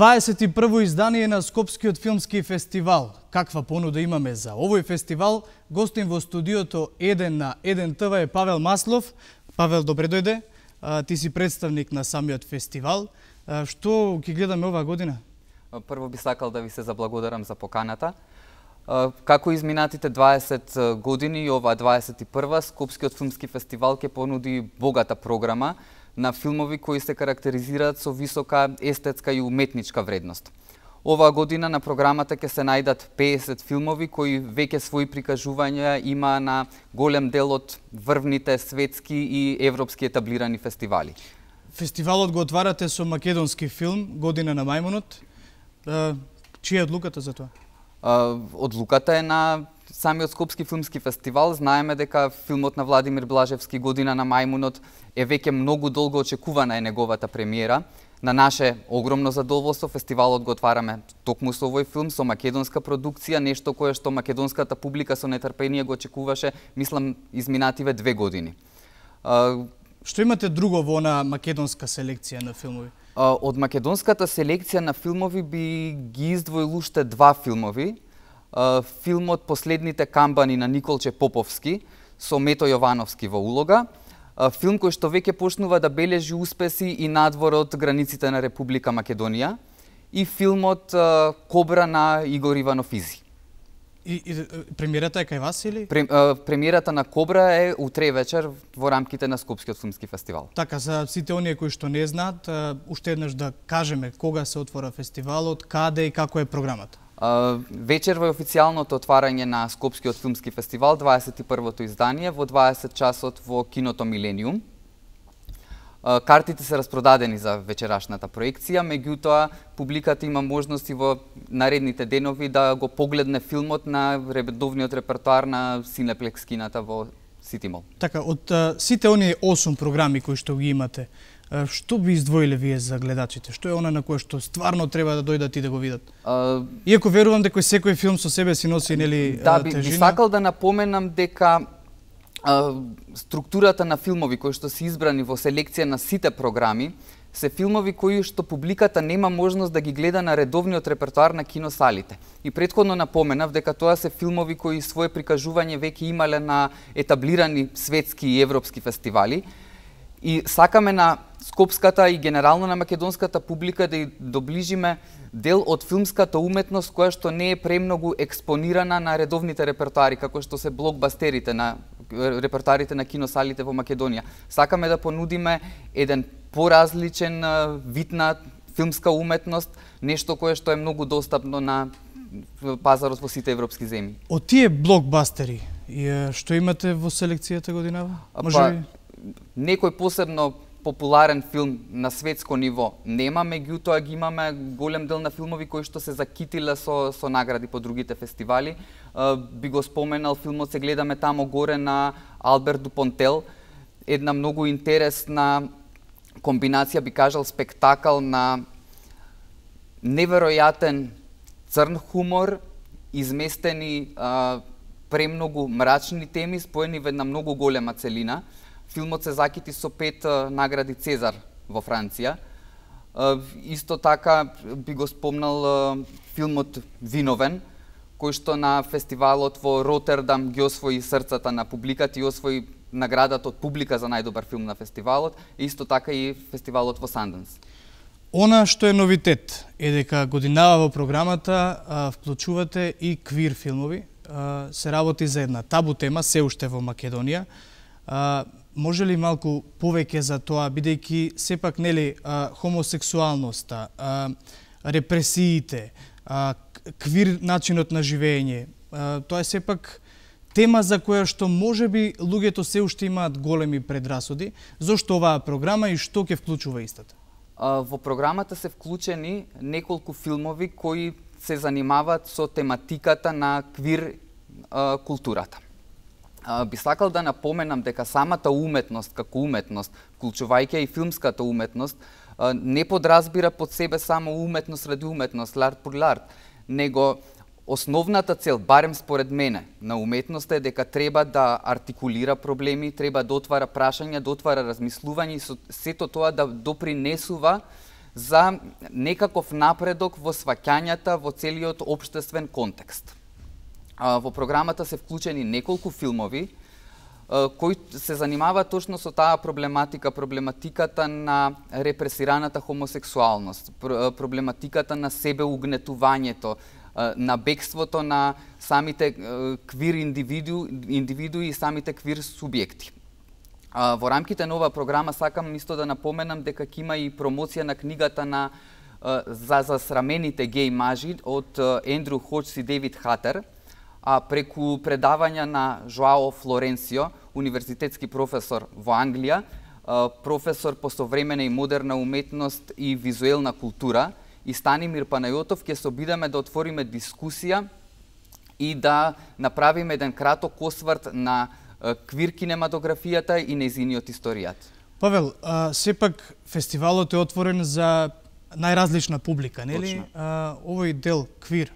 21-во издание на Скопскиот филмски фестивал. Каква понуда имаме за овој фестивал? Гостин во студиото 1 на 1 ТВ е Павел Маслов. Павел, добре дојде. Ти си представник на самиот фестивал. Што ќе гледаме оваа година? Прво би сакал да ви се заблагодарам за поканата. Како изминатите 20 години и ова 21 Скопскиот филмски фестивал ќе понуди богата програма на филмови кои се карактеризираат со висока естетска и уметничка вредност. Оваа година на програмата ќе се најдат 50 филмови кои веќе своји прикажувања има на голем дел од врвните светски и европски етаблирани фестивали. Фестивалот го отварате со македонски филм Година на мајмунот. Чија е одлуката за тоа? Одлуката е на самиот Скопски филмски фестивал. Знаеме дека филмот на Владимир Блажевски Година на мајмунот е веќе многу долго очекувана е неговата премиера. На наше огромно задоволство фестивалот го отвараме токму со овој филм, со македонска продукција, нешто кое што македонската публика со нетрпение го очекуваше, мислам, изминативе 2 години. Што имате друго во на македонска селекција на филмови? Од македонската селекција на филмови би ги издвоил уште 2 филмови. Филмот Последните камбани на Николче Поповски со Мето Јовановски во улога. Филм кој што веќе почнува да бележи успеси и надвор од границите на Република Македонија. И филмот Кобра на Игор Иванов Изи. И премиерата е кај вас или? Премиерата на Кобра е утре вечер во рамките на Скопскиот филмски фестивал. Така, за сите оние кои што не знаат, уште еднаш да кажеме кога се отвора фестивалот, каде и како е програмата. Вечер во официјалното отварање на Скопскиот филмски фестивал, 21-то издание, во 20 часот во киното Милениум. Картите се распродадени за вечерашната проекција, меѓутоа публиката има можности во наредните денови да го погледне филмот на редовниот репертоар на Синеплекс кината во Ситимол. Така, од сите оние 8 програми кои што ги имате, што би издвоиле вие за гледачите? Што е она на кое што стварно треба да дојдат и да го видат? Иако верувам дека секој филм со себе си носи нели тежина. Би сакал да напоменам дека структурата на филмови кои што се избрани во селекција на сите програми се филмови кои што публиката нема можност да ги гледа на редовниот репертоар на киносалите. И претходно напоменав дека тоа се филмови кои свое прикажување веќе имале на етаблирани светски и европски фестивали. И сакаме на скопската и генерално на македонската публика да ја доближиме дел од филмската уметност која што не е премногу експонирана на редовните репертоари, како што се блокбастерите на репертоарите на киносалите во Македонија. Сакаме да понудиме еден поразличен вид на филмска уметност, нешто кое што е многу достапно на пазарот во сите европски земји. Од тие блокбастери, што имате во селекцијата годинава? Некој посебно популарен филм на светско ниво нема, меѓутоа ги имаме голем дел на филмови кои што се закитиле со награди по другите фестивали. Би го споменал филмот Се гледаме тамо горе на Алберт Дупонтел, една многу интересна комбинација, би кажал спектакл на неверојатен црн хумор, изместени премногу мрачни теми, споени во една многу голема целина. Филмот се закити со 5 награди Цезар во Франција. Исто така би го спомнал филмот Виновен, кој што на фестивалот во Ротердам ги освои срцата на публиката и освои наградата од публика за најдобар филм на фестивалот, и исто така и фестивалот во Санданс. Она што е новитет е дека годинава во програмата вклучувате и квир филмови. Се работи за една табу тема, се уште во Македонија. Може ли малку повеќе за тоа, бидејќи сепак нели хомосексуалноста, репресиите, квир начинот на живење, тоа е сепак тема за која што можеби луѓето се уште имаат големи предрасуди. Зошто оваа програма и што ќе вклучува истата? Во програмата се вклучени неколку филмови кои се занимаваат со тематиката на квир културата. Би сакал да напоменам дека самата уметност, како уметност, вклучувајќи и филмската уметност, не подразбира под себе само уметност ради уметност, ларт по ларт, него основната цел, барем според мене, на уметноста е дека треба да артикулира проблеми, треба да отвара прашања, да отвара размислување и сето тоа да допринесува за некаков напредок во сваќањата во целиот општествен контекст. Во програмата се вклучени неколку филмови кои се занимава точно со таа проблематиката на репресираната хомосексуалност, проблематиката на себеугнетувањето, на бегството на самите квир индивидуи и самите квир субјекти. Во рамките на оваа програма сакам исто да напоменам дека ќе има и промоција на книгата на за засрамените геј мажи од Ендрю Ходжс и Дейвид Хатер, преку предавања на Жоао Флоренсио, универзитетски професор во Англија, професор по современа и модерна уметност и визуелна култура, и Станимир Панајотов, ќе се обидеме да отвориме дискусија и да направиме еден краток осврт на квир кинематографијата и нејзиниот историјат. Павел, сепак фестивалот е отворен за најразлична публика, нели? Овој дел квир,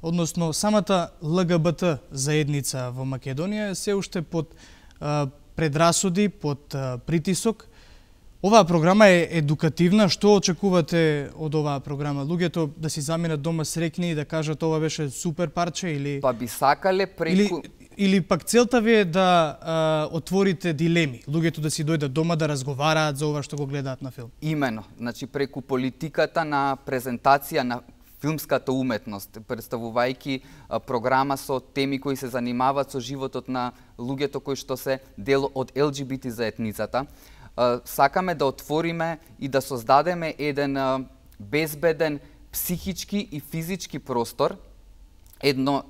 односно самата ЛГБТ заедница во Македонија е се уште под предрасуди, под притисок. Оваа програма е едукативна. Што очекувате од оваа програма? Луѓето да си заминат дома среќни и да кажат ова беше супер парче или Па би сакале преку или пак целта ви е да отворите дилеми, луѓето да си дојдат дома да разговараат за ова што го гледаат на филм? Имено, значи преку политиката на презентација на филмската уметност, представувајќи програма со теми кои се занимаваат со животот на луѓето кои што се дел од ЛГБТ заедницата, сакаме да отвориме и да создадеме еден безбеден психички и физички простор, едно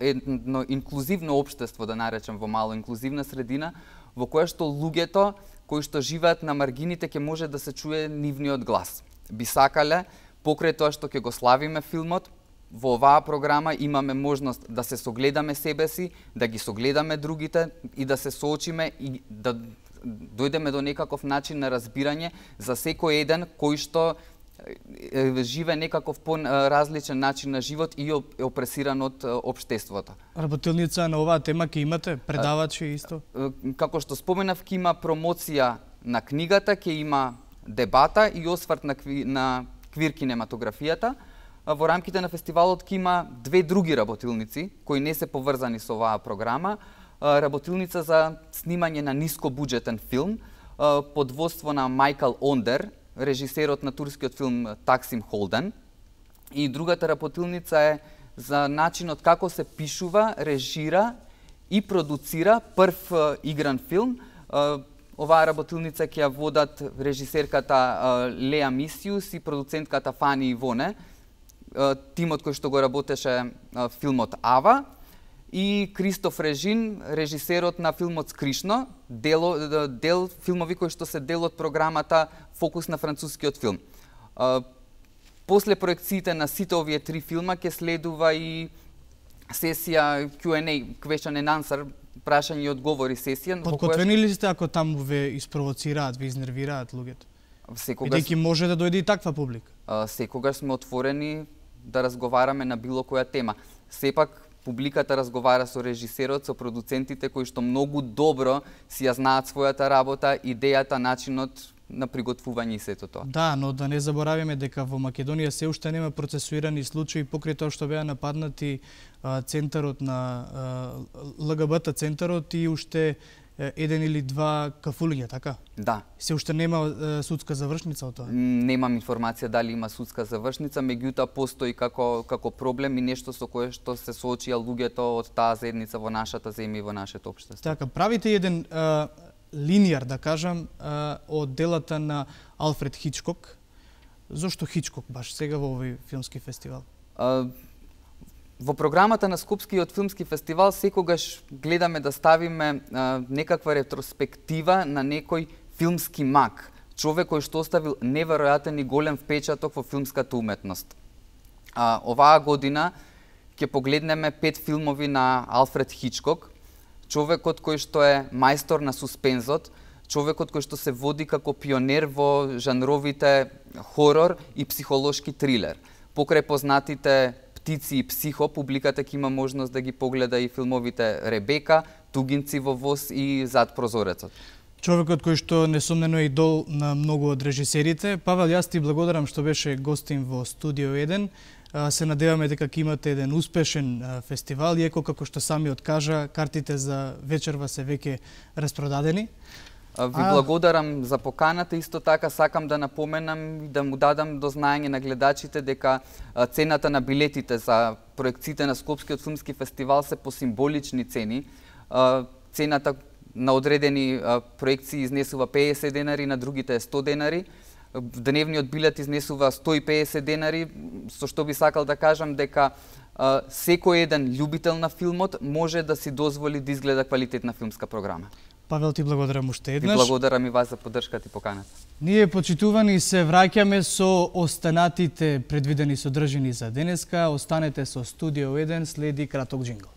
инклузивно општество, да наречем, во мало инклузивна средина, во која што луѓето кои што живеат на маргините ќе може да се чуе нивниот глас. Би сакале, покрај тоа што ќе го славиме филмот, во оваа програма имаме можност да се согледаме себе си, да ги согледаме другите и да се соочиме и да дојдеме до некаков начин на разбирање за секој еден кој што живе некаков по-различен начин на живот и е опресиран од општеството. Работилница на оваа тема ќе имате? Предавачи исто? Како што споменав, ќе има промоција на книгата, ќе има дебата и осврт на квир кинематографијата. Во рамките на фестивалот ќе има две други работилници, кои не се поврзани со оваа програма. Работилница за снимање на нискобуџетен филм, под водство на Майкл Ондер, режисерот на турскиот филм Таксим Холден. И другата работилница е за начинот како се пишува, режира и продуцира прв игран филм. Оваа работилница ќе ја водат режисерката Леа Мисиус и продуцентката Фани Ивоне, тимот кој што го работеше филмот Ава, и Кристоф Режин, режисерот на филмот Скришно, дел филмови кои што се дел од програмата Фокус на францускиот филм. После проекциите на сите овие три филма ќе следува и сесија Q&A, question and answer, прашање и одговори сесија. Подготвени ли сте ако таму ве испровоцираат, ве изнервираат луѓето? Бидејќи може да дојде и таква публика. Секогаш сме отворени да разговараме на било која тема. Сепак публиката разговара со режисерот, со продуцентите кои што многу добро си ја знаат својата работа, идејата, начинот на приготвување и сето тоа. Да, но да не заборавиме дека во Македонија се уште нема процесуирани случаи покрај тоа што беа нападнати центарот на ЛГБТ центарот и уште еден или два кафулиња, така? Да. Се уште нема судска завршница од тоа? Немам информација дали има судска завршница, меѓутоа постои како проблем и нешто со кое што се соочија луѓето од таа заедница во нашата земја и во нашето општество. Така, правите еден линијар, да кажам, од делата на Алфред Хичкок. Зошто Хичкок баш сега во овој филмски фестивал? Во програмата на Скопскиот филмски фестивал секогаш гледаме да ставиме некаква ретроспектива на некој филмски мак, човек кој што оставил неверојатен и голем впечаток во филмската уметност. Оваа година ќе погледнеме 5 филмови на Алфред Хичкок, човекот кој што е мајстор на суспензот, човекот кој што се води како пионер во жанровите хорор и психолошки трилер. Покрај познатите Птици и Психо, публиката ќе има можност да ги погледа и филмовите Ребека, Тугинци во воз и Зад прозорецот. човекот кој што несомнено е идол на многу од режисерите. Павел, јас ти благодарам што беше гостин во Студио 1. Се надеваме дека ќе имате еден успешен фестивал, иако како што самиот кажа, картите за вечерва се веќе распродадени. Ви благодарам за поканата, исто така сакам да напоменам и да му дадам до знаење на гледачите дека цената на билетите за проекциите на Скопскиот филмски фестивал се по символични цени. Цената на одредени проекции изнесува 50 денари, на другите е 100 денари. Дневниот билет изнесува 150 денари, со што би сакал да кажам дека секој еден љубител на филмот може да си дозволи да изгледа квалитетна филмска програма. Павел, ти благодарам уште еднаш. Ви благодарам и вас за поддршката и поканата. Ние, почитувани, се враќаме со останатите предвидени содржини за денеска. Останете со Студио 1, следи краток џингл.